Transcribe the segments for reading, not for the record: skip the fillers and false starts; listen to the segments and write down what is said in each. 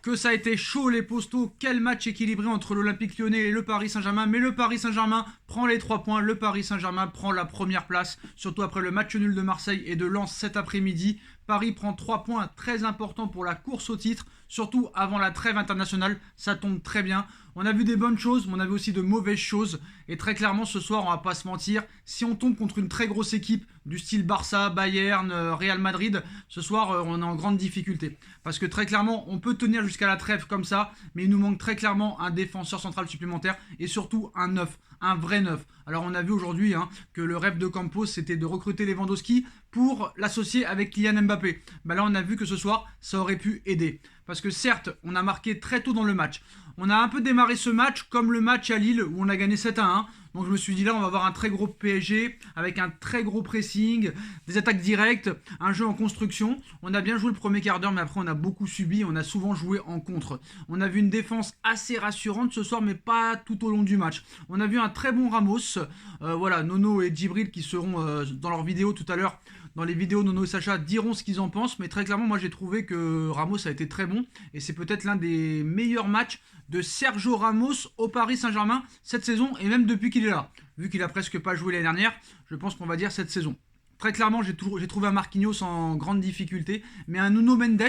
Que ça a été chaud les postos, quel match équilibré entre l'Olympique Lyonnais et le Paris Saint-Germain, mais le Paris Saint-Germain prend les 3 points, le Paris Saint-Germain prend la première place, surtout après le match nul de Marseille et de Lens cet après-midi. Paris prend 3 points très importants pour la course au titre, surtout avant la trêve internationale, ça tombe très bien. On a vu des bonnes choses, mais on a vu aussi de mauvaises choses. Et très clairement, ce soir, on va pas se mentir, si on tombe contre une très grosse équipe du style Barça, Bayern, Real Madrid, ce soir, on est en grande difficulté. Parce que très clairement, on peut tenir jusqu'à la trêve comme ça, mais il nous manque très clairement un défenseur central supplémentaire et surtout un neuf, un vrai neuf. Alors on a vu aujourd'hui que le rêve de Campos, c'était de recruter Lewandowski pour l'associer avec Kylian Mbappé. Là, on a vu que ce soir, ça aurait pu aider. Parce que certes, on a marqué très tôt dans le match. On a un peu démarré ce match comme le match à Lille où on a gagné 7-1. Donc je me suis dit là, on va avoir un très gros PSG avec un très gros pressing, des attaques directes, un jeu en construction. On a bien joué le premier quart d'heure, mais après on a beaucoup subi, on a souvent joué en contre. On a vu une défense assez rassurante ce soir, mais pas tout au long du match. On a vu un très bon Ramos. Voilà, Nono et Djibril qui seront dans leur vidéo tout à l'heure. Dans les vidéos, Nono et Sacha diront ce qu'ils en pensent, mais très clairement, moi j'ai trouvé que Ramos a été très bon et c'est peut-être l'un des meilleurs matchs de Sergio Ramos au Paris Saint-Germain cette saison et même depuis qu'il est là. Vu qu'il a presque pas joué l'année dernière, je pense qu'on va dire cette saison. Très clairement, j'ai trouvé un Marquinhos en grande difficulté, mais un Nuno Mendes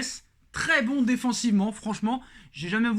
très bon défensivement, franchement, j'ai jamais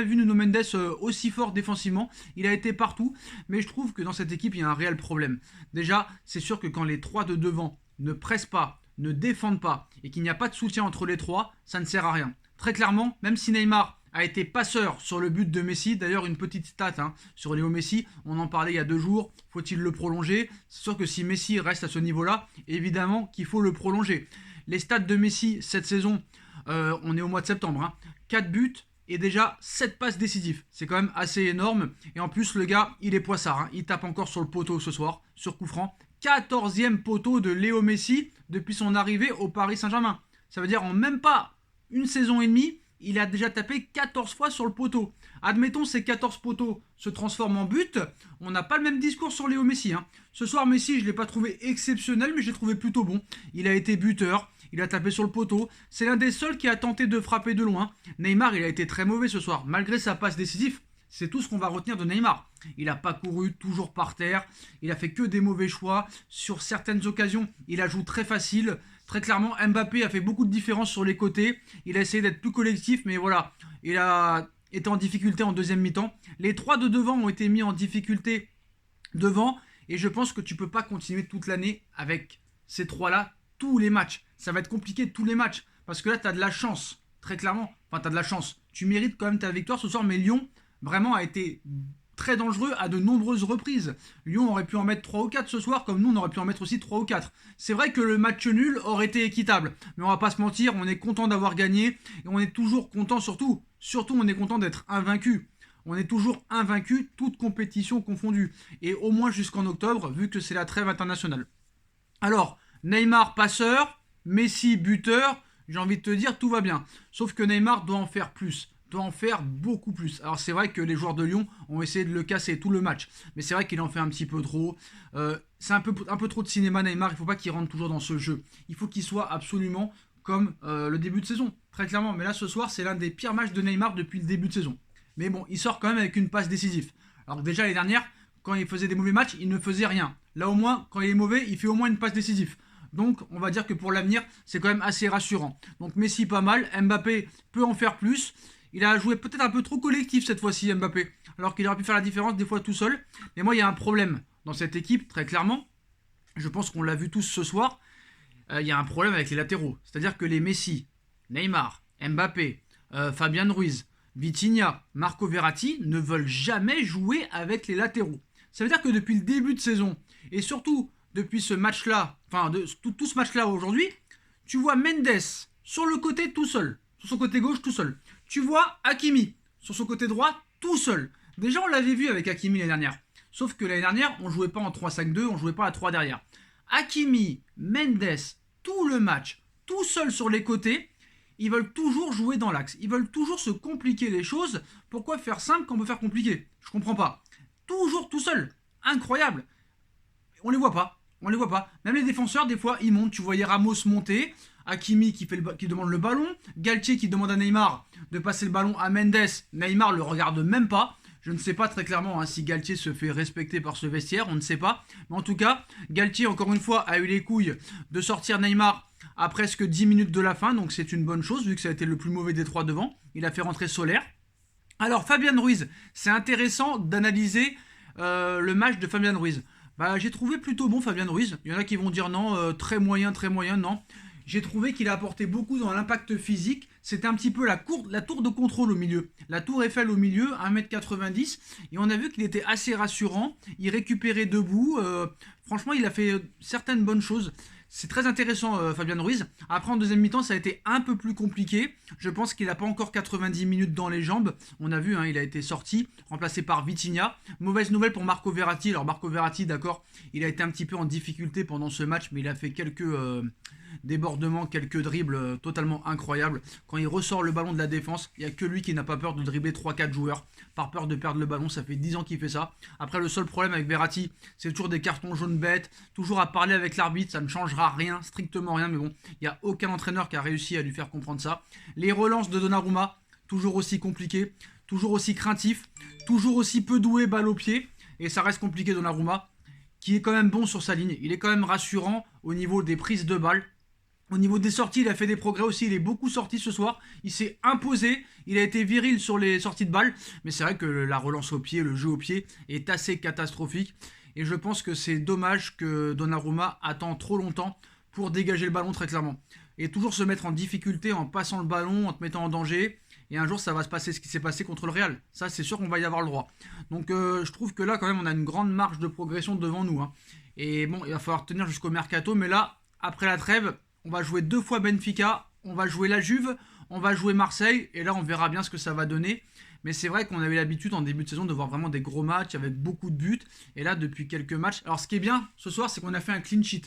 vu Nuno Mendes aussi fort défensivement, il a été partout, mais je trouve que dans cette équipe, il y a un réel problème. Déjà, c'est sûr que quand les 3 de devant ne pressent pas, ne défendent pas, et qu'il n'y a pas de soutien entre les 3, ça ne sert à rien. Très clairement, même si Neymar a été passeur sur le but de Messi, d'ailleurs une petite stat sur Léo Messi, on en parlait il y a 2 jours, faut-il le prolonger? C'est sûr que si Messi reste à ce niveau-là, évidemment qu'il faut le prolonger. Les stats de Messi cette saison, on est au mois de septembre, 4 buts et déjà 7 passes décisives. C'est quand même assez énorme. Et en plus, le gars, il est poissard. Il tape encore sur le poteau ce soir, sur coup franc. 14e poteau de Léo Messi depuis son arrivée au Paris Saint-Germain. Ça veut dire en même pas une saison et demie, il a déjà tapé 14 fois sur le poteau. Admettons ces 14 poteaux se transforment en but, on n'a pas le même discours sur Léo Messi. Ce soir, Messi, je ne l'ai pas trouvé exceptionnel, mais je l'ai trouvé plutôt bon. Il a été buteur, il a tapé sur le poteau. C'est l'un des seuls qui a tenté de frapper de loin. Neymar, il a été très mauvais ce soir, malgré sa passe décisive. C'est tout ce qu'on va retenir de Neymar. Il n'a pas couru, toujours par terre. Il a fait que des mauvais choix. Sur certaines occasions, il a joué très facile. Très clairement, Mbappé a fait beaucoup de différences sur les côtés. Il a essayé d'être plus collectif, mais voilà. Il a été en difficulté en deuxième mi-temps. Les 3 de devant ont été mis en difficulté devant. Et je pense que tu ne peux pas continuer toute l'année avec ces 3-là, tous les matchs. Ça va être compliqué tous les matchs. Parce que là, tu as de la chance. Très clairement. Enfin, tu as de la chance. Tu mérites quand même ta victoire ce soir, mais Lyon vraiment a été très dangereux à de nombreuses reprises. Lyon aurait pu en mettre 3 ou 4 ce soir, comme nous on aurait pu en mettre aussi 3 ou 4. C'est vrai que le match nul aurait été équitable, mais on va pas se mentir, on est content d'avoir gagné, et on est toujours content surtout on est content d'être invaincu. On est toujours invaincu, toute compétition confondue, et au moins jusqu'en octobre, vu que c'est la trêve internationale. Alors, Neymar passeur, Messi buteur, j'ai envie de te dire tout va bien. Sauf que Neymar doit en faire plus. Doit en faire beaucoup plus. Alors c'est vrai que les joueurs de Lyon ont essayé de le casser tout le match, mais c'est vrai qu'il en fait un petit peu trop. C'est un peu trop de cinéma Neymar, il ne faut pas qu'il rentre toujours dans ce jeu. Il faut qu'il soit absolument comme le début de saison, très clairement. Mais là ce soir c'est l'un des pires matchs de Neymar depuis le début de saison. Mais bon, il sort quand même avec une passe décisive. Alors que déjà l'année dernière, quand il faisait des mauvais matchs, il ne faisait rien. Là au moins, quand il est mauvais, il fait au moins une passe décisive. Donc on va dire que pour l'avenir, c'est quand même assez rassurant. Donc Messi pas mal, Mbappé peut en faire plus. Il a joué peut-être un peu trop collectif cette fois-ci, Mbappé. Alors qu'il aurait pu faire la différence des fois tout seul. Mais moi, il y a un problème dans cette équipe, très clairement. Je pense qu'on l'a vu tous ce soir. Il y a un problème avec les latéraux. C'est-à-dire que les Messi, Neymar, Mbappé, Fabian Ruiz, Vitinha, Marco Verratti ne veulent jamais jouer avec les latéraux. Ça veut dire que depuis le début de saison, et surtout depuis ce match-là, enfin tout ce match-là aujourd'hui, tu vois Mendes sur le côté tout seul. Sur son côté gauche tout seul. Tu vois Hakimi sur son côté droit tout seul. Déjà on l'avait vu avec Hakimi l'année dernière. Sauf que l'année dernière on jouait pas en 3-5-2, on jouait pas à 3 derrière. Hakimi, Mendes, tout le match, tout seul sur les côtés, ils veulent toujours jouer dans l'axe. Ils veulent toujours se compliquer les choses. Pourquoi faire simple quand on peut faire compliqué? Je comprends pas. Toujours tout seul. Incroyable. On les voit pas. On les voit pas. Même les défenseurs, des fois, ils montent. Tu voyais Ramos monter. Hakimi qui demande le ballon, Galtier qui demande à Neymar de passer le ballon à Mendes. Neymar le regarde même pas. Je ne sais pas très clairement si Galtier se fait respecter par ce vestiaire, on ne sait pas. Mais en tout cas, Galtier, encore une fois, a eu les couilles de sortir Neymar à presque 10 minutes de la fin. Donc c'est une bonne chose, vu que ça a été le plus mauvais des trois devant. Il a fait rentrer Soler. Alors Fabian Ruiz, c'est intéressant d'analyser le match de Fabian Ruiz. J'ai trouvé plutôt bon Fabian Ruiz. Il y en a qui vont dire non, très moyen, non. J'ai trouvé qu'il a apporté beaucoup dans l'impact physique. C'était un petit peu la tour de contrôle au milieu. La tour Eiffel au milieu, 1m90. Et on a vu qu'il était assez rassurant. Il récupérait debout. Franchement, il a fait certaines bonnes choses. C'est très intéressant, Fabian Ruiz. Après, en deuxième mi-temps, ça a été un peu plus compliqué. Je pense qu'il n'a pas encore 90 minutes dans les jambes. On a vu, il a été sorti, remplacé par Vitinha. Mauvaise nouvelle pour Marco Verratti. Alors, Marco Verratti, d'accord, il a été un petit peu en difficulté pendant ce match, mais il a fait quelques débordements, quelques dribbles totalement incroyables. Quand il ressort le ballon de la défense, il n'y a que lui qui n'a pas peur de dribbler 3-4 joueurs, par peur de perdre le ballon. Ça fait 10 ans qu'il fait ça. Après, le seul problème avec Verratti, c'est toujours des cartons jaunes bêtes, toujours à parler avec l'arbitre, ça ne changera rien, strictement rien, mais bon, il n'y a aucun entraîneur qui a réussi à lui faire comprendre ça. Les relances de Donnarumma, toujours aussi compliquées, toujours aussi craintif, toujours aussi peu doué balle au pied, et ça reste compliqué Donnarumma, qui est quand même bon sur sa ligne, il est quand même rassurant au niveau des prises de balles. Au niveau des sorties, il a fait des progrès aussi, il est beaucoup sorti ce soir, il s'est imposé, il a été viril sur les sorties de balles, mais c'est vrai que la relance au pied, le jeu au pied est assez catastrophique, et je pense que c'est dommage que Donnarumma attend trop longtemps pour dégager le ballon très clairement. Et toujours se mettre en difficulté en passant le ballon, en te mettant en danger, et un jour ça va se passer ce qui s'est passé contre le Real, ça c'est sûr qu'on va y avoir le droit. Donc je trouve que là quand même on a une grande marge de progression devant nous, Et bon, il va falloir tenir jusqu'au mercato, mais là, après la trêve, on va jouer 2 fois Benfica, on va jouer la Juve, on va jouer Marseille, et là on verra bien ce que ça va donner. Mais c'est vrai qu'on avait l'habitude en début de saison de voir vraiment des gros matchs avec beaucoup de buts. Et là, depuis quelques matchs... Alors ce qui est bien ce soir, c'est qu'on a fait un clean sheet.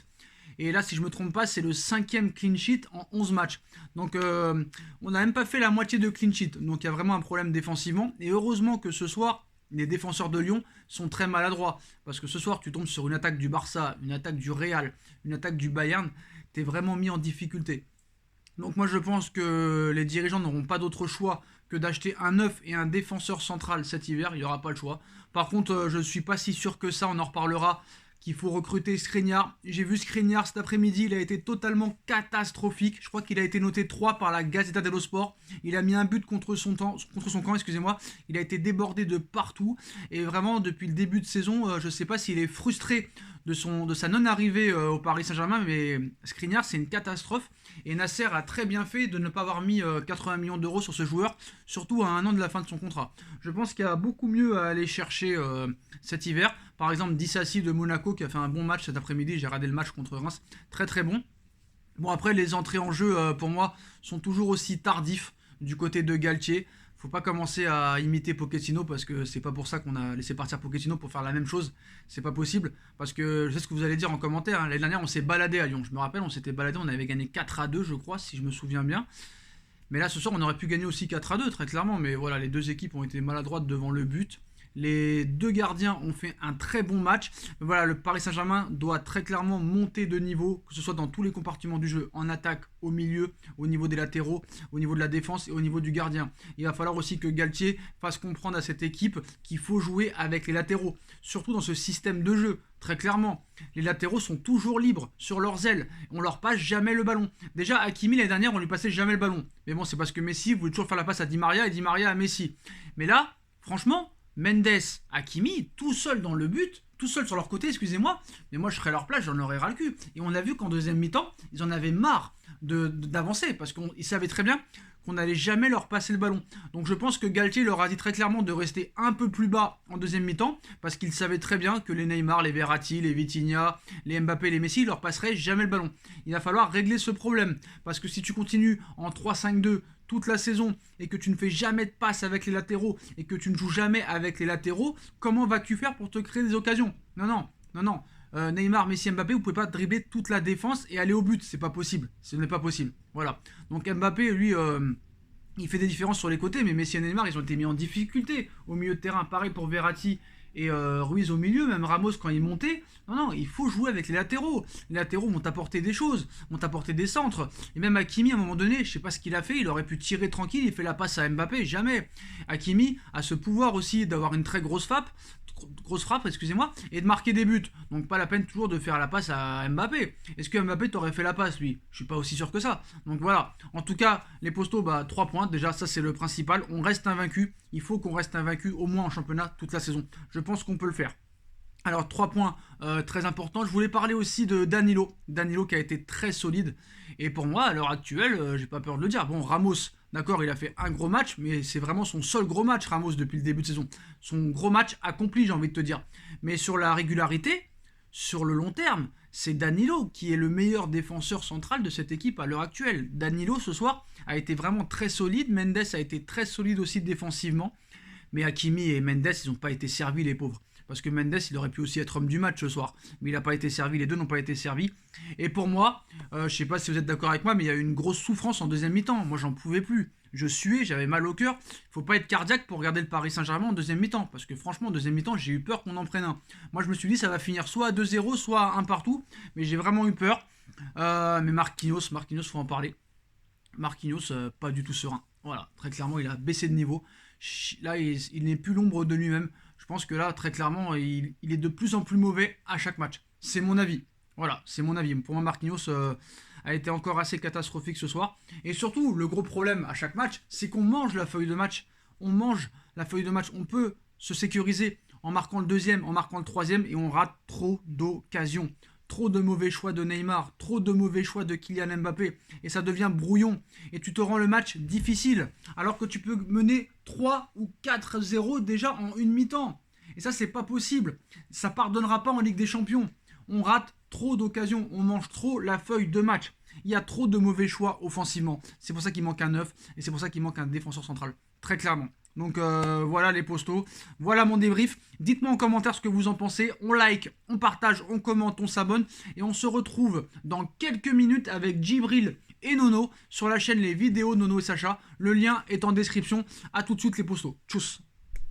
Et là, si je ne me trompe pas, c'est le 5e clean sheet en 11 matchs. Donc on n'a même pas fait la moitié de clean sheet. Donc il y a vraiment un problème défensivement. Et heureusement que ce soir, les défenseurs de Lyon sont très maladroits. Parce que ce soir, tu tombes sur une attaque du Barça, une attaque du Real, une attaque du Bayern. T'es vraiment mis en difficulté. Donc moi je pense que les dirigeants n'auront pas d'autre choix que d'acheter un neuf et un défenseur central cet hiver, il n'y aura pas le choix. Par contre, je ne suis pas si sûr que ça, on en reparlera, qu'il faut recruter Skriniar. J'ai vu Skriniar cet après-midi, il a été totalement catastrophique. Je crois qu'il a été noté 3 par la Gazzetta dello Sport. Il a mis un but contre son camp, excusez-moi. Il a été débordé de partout. Et vraiment, depuis le début de saison, je ne sais pas s'il est frustré de sa non-arrivée au Paris Saint-Germain, mais Skriniar, c'est une catastrophe. Et Nasser a très bien fait de ne pas avoir mis 80 millions d'euros sur ce joueur, surtout à un an de la fin de son contrat. Je pense qu'il y a beaucoup mieux à aller chercher cet hiver. Par exemple, Dissassi de Monaco qui a fait un bon match cet après-midi. J'ai regardé le match contre Reims, très très bon. Bon, après, les entrées en jeu, pour moi, sont toujours aussi tardifs du côté de Galtier. Faut pas commencer à imiter Pochettino parce que c'est pas pour ça qu'on a laissé partir Pochettino pour faire la même chose. C'est pas possible parce que je sais ce que vous allez dire en commentaire. L'année dernière, on s'est baladé à Lyon. Je me rappelle, on s'était baladé, on avait gagné 4-2, je crois, si je me souviens bien. Mais là, ce soir, on aurait pu gagner aussi 4-2, très clairement. Mais voilà, les deux équipes ont été maladroites devant le but. Les deux gardiens ont fait un très bon match. Voilà, le Paris Saint-Germain doit très clairement monter de niveau, que ce soit dans tous les compartiments du jeu, en attaque, au milieu, au niveau des latéraux, au niveau de la défense et au niveau du gardien. Il va falloir aussi que Galtier fasse comprendre à cette équipe qu'il faut jouer avec les latéraux, surtout dans ce système de jeu. Très clairement, les latéraux sont toujours libres sur leurs ailes. On leur passe jamais le ballon. Déjà, Hakimi, l'année dernière, on lui passait jamais le ballon. Mais bon, c'est parce que Messi voulait toujours faire la passe à Di Maria et Di Maria à Messi. Mais là, franchement, Mendes, Hakimi, tout seul dans le but, tout seul sur leur côté, excusez-moi, mais moi je serais à leur place, j'en aurais ras le cul. Et on a vu qu'en deuxième mi-temps, ils en avaient marre d'avancer, parce qu'ils savaient très bien qu'on n'allait jamais leur passer le ballon. Donc je pense que Galtier leur a dit très clairement de rester un peu plus bas en deuxième mi-temps, parce qu'il savait très bien que les Neymar, les Verratti, les Vitinha, les Mbappé, les Messi, ils leur passeraient jamais le ballon. Il va falloir régler ce problème, parce que si tu continues en 3-5-2 toute la saison et que tu ne fais jamais de passe avec les latéraux et que tu ne joues jamais avec les latéraux, comment vas-tu faire pour te créer des occasions? Non. Neymar, Messi, Mbappé, vous pouvez pas dribbler toute la défense et aller au but, c'est pas possible, ce n'est pas possible. Voilà. Donc Mbappé, lui, il fait des différences sur les côtés, mais Messi et Neymar, ils ont été mis en difficulté au milieu de terrain. Pareil pour Verratti et Ruiz au milieu, même Ramos quand il montait. Non, il faut jouer avec les latéraux. Les latéraux vont apporter des choses, vont apporter des centres. Et même Hakimi, à un moment donné, je sais pas ce qu'il a fait, il aurait pu tirer tranquille, il fait la passe à Mbappé, jamais. Hakimi a ce pouvoir aussi d'avoir une très grosse frappe, excusez-moi, et de marquer des buts. Donc pas la peine toujours de faire la passe à Mbappé. Est-ce que Mbappé t'aurait fait la passe, lui? Je suis pas aussi sûr que ça. Donc voilà. En tout cas, les Postos, 3 points. Déjà, ça c'est le principal. On reste invaincu. Il faut qu'on reste invaincu au moins en championnat toute la saison. Je pense qu'on peut le faire. Alors 3 points très importants. Je voulais parler aussi de Danilo. Danilo qui a été très solide. Et pour moi, à l'heure actuelle, j'ai pas peur de le dire. Bon, Ramos, d'accord, il a fait un gros match, mais c'est vraiment son seul gros match, Ramos, depuis le début de saison. Son gros match accompli, j'ai envie de te dire. Mais sur la régularité, sur le long terme, c'est Danilo qui est le meilleur défenseur central de cette équipe à l'heure actuelle. Danilo, ce soir, a été vraiment très solide. Mendes a été très solide aussi défensivement. Mais Hakimi et Mendes, ils n'ont pas été servis, les pauvres. Parce que Mendes, il aurait pu aussi être homme du match ce soir. Mais il n'a pas été servi, les deux n'ont pas été servis. Et pour moi, je ne sais pas si vous êtes d'accord avec moi, mais il y a eu une grosse souffrance en deuxième mi-temps. Moi, j'en pouvais plus. Je suais, j'avais mal au cœur. Il ne faut pas être cardiaque pour regarder le Paris Saint-Germain en deuxième mi-temps. Parce que franchement, en deuxième mi-temps, j'ai eu peur qu'on en prenne un. Moi, je me suis dit, ça va finir soit à 2-0, soit à 1 partout. Mais j'ai vraiment eu peur. Mais Marquinhos, faut en parler. Marquinhos, pas du tout serein. Voilà, très clairement, il a baissé de niveau. Là, il n'est plus l'ombre de lui-même. Je pense que là, très clairement, il est de plus en plus mauvais à chaque match. C'est mon avis. Voilà, c'est mon avis. Pour moi, Marquinhos a été encore assez catastrophique ce soir. Et surtout, le gros problème à chaque match, c'est qu'on mange la feuille de match. On mange la feuille de match. On peut se sécuriser en marquant le deuxième, en marquant le troisième, et on rate trop d'occasions. Trop de mauvais choix de Neymar, trop de mauvais choix de Kylian Mbappé, et ça devient brouillon, et tu te rends le match difficile, alors que tu peux mener 3 ou 4-0 déjà en une mi-temps. Et ça, c'est pas possible. Ça pardonnera pas en Ligue des Champions. On rate trop d'occasions, on mange trop la feuille de match. Il y a trop de mauvais choix offensivement. C'est pour ça qu'il manque un 9, et c'est pour ça qu'il manque un défenseur central, très clairement. Donc voilà les postos, voilà mon débrief. Dites-moi en commentaire ce que vous en pensez. On like, on partage, on commente, on s'abonne. Et on se retrouve dans quelques minutes avec Djibril et Nono sur la chaîne Les Vidéos Nono et Sacha. Le lien est en description. A tout de suite les postos. Tchuss.